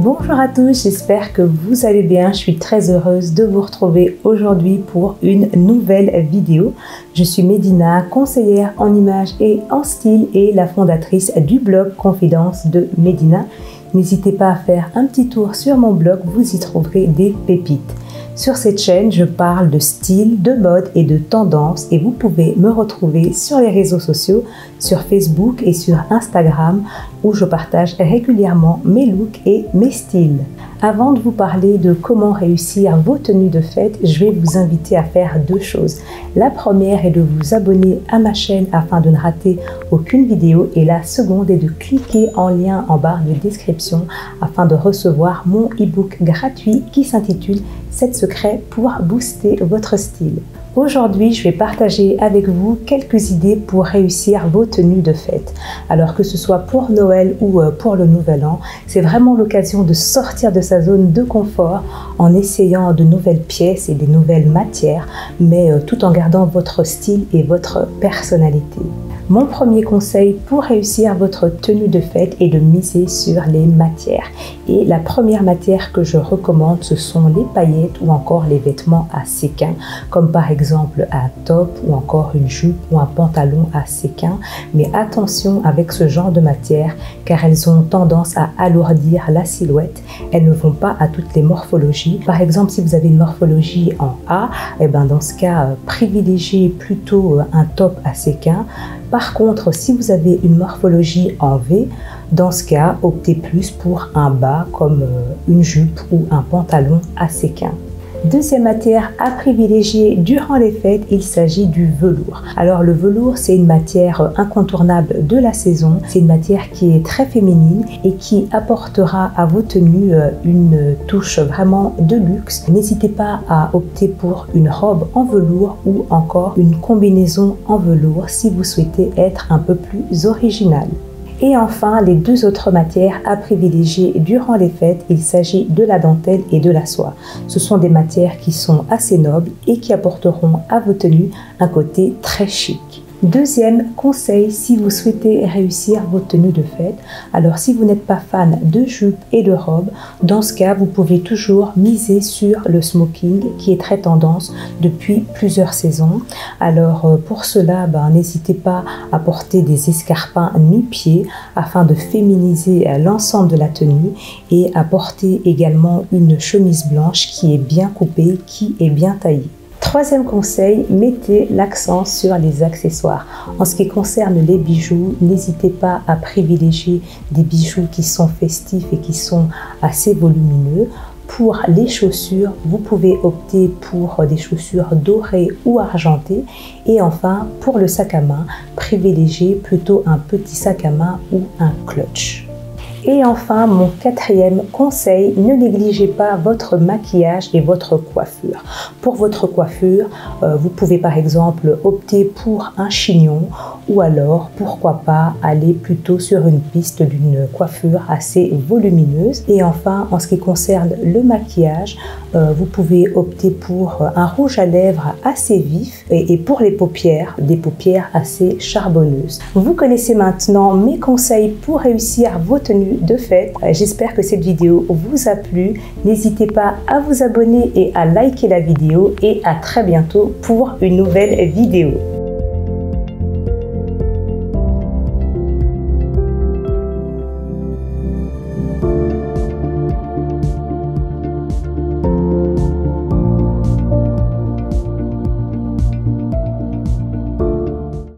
Bonjour à tous, j'espère que vous allez bien. Je suis très heureuse de vous retrouver aujourd'hui pour une nouvelle vidéo. Je suis Medina, conseillère en images et en style et la fondatrice du blog Confidences de Medina. N'hésitez pas à faire un petit tour sur mon blog, vous y trouverez des pépites. Sur cette chaîne, je parle de style, de mode et de tendance et vous pouvez me retrouver sur les réseaux sociaux, sur Facebook et sur Instagram où je partage régulièrement mes looks et mes styles. Avant de vous parler de comment réussir vos tenues de fête, je vais vous inviter à faire deux choses. La première est de vous abonner à ma chaîne afin de ne rater aucune vidéo et la seconde est de cliquer en lien en barre de description afin de recevoir mon e-book gratuit qui s'intitule 7 secrets pour booster votre style. Aujourd'hui, je vais partager avec vous quelques idées pour réussir vos tenues de fête. Alors que ce soit pour Noël ou pour le Nouvel An, c'est vraiment l'occasion de sortir de sa zone de confort en essayant de nouvelles pièces et des nouvelles matières, mais tout en gardant votre style et votre personnalité. Mon premier conseil pour réussir votre tenue de fête est de miser sur les matières. Et la première matière que je recommande, ce sont les paillettes ou encore les vêtements à séquins, comme par exemple un top ou encore une jupe ou un pantalon à séquins. Mais attention avec ce genre de matière car elles ont tendance à alourdir la silhouette. Elles ne vont pas à toutes les morphologies. Par exemple, si vous avez une morphologie en A, dans ce cas, privilégiez plutôt un top à séquins. Par contre, si vous avez une morphologie en V, dans ce cas, optez plus pour un bas comme une jupe ou un pantalon à séquins. Deuxième matière à privilégier durant les fêtes, il s'agit du velours. Alors le velours, c'est une matière incontournable de la saison. C'est une matière qui est très féminine et qui apportera à vos tenues une touche vraiment de luxe. N'hésitez pas à opter pour une robe en velours ou encore une combinaison en velours si vous souhaitez être un peu plus original. Et enfin, les deux autres matières à privilégier durant les fêtes, il s'agit de la dentelle et de la soie. Ce sont des matières qui sont assez nobles et qui apporteront à vos tenues un côté très chic. Deuxième conseil, si vous souhaitez réussir vos tenues de fête, alors si vous n'êtes pas fan de jupes et de robes, dans ce cas, vous pouvez toujours miser sur le smoking qui est très tendance depuis plusieurs saisons. Alors pour cela, n'hésitez pas à porter des escarpins mi-pieds afin de féminiser l'ensemble de la tenue et à porter également une chemise blanche qui est bien coupée, qui est bien taillée. Troisième conseil, mettez l'accent sur les accessoires. En ce qui concerne les bijoux, n'hésitez pas à privilégier des bijoux qui sont festifs et qui sont assez volumineux. Pour les chaussures, vous pouvez opter pour des chaussures dorées ou argentées. Et enfin, pour le sac à main, privilégiez plutôt un petit sac à main ou un clutch. Et enfin, mon quatrième conseil, ne négligez pas votre maquillage et votre coiffure. Pour votre coiffure, vous pouvez par exemple opter pour un chignon ou alors, pourquoi pas, aller plutôt sur une piste d'une coiffure assez volumineuse. Et enfin, en ce qui concerne le maquillage, vous pouvez opter pour un rouge à lèvres assez vif et pour les paupières, des paupières assez charbonneuses. Vous connaissez maintenant mes conseils pour réussir vos tenues de fête. J'espère que cette vidéo vous a plu. N'hésitez pas à vous abonner et à liker la vidéo et à très bientôt pour une nouvelle vidéo.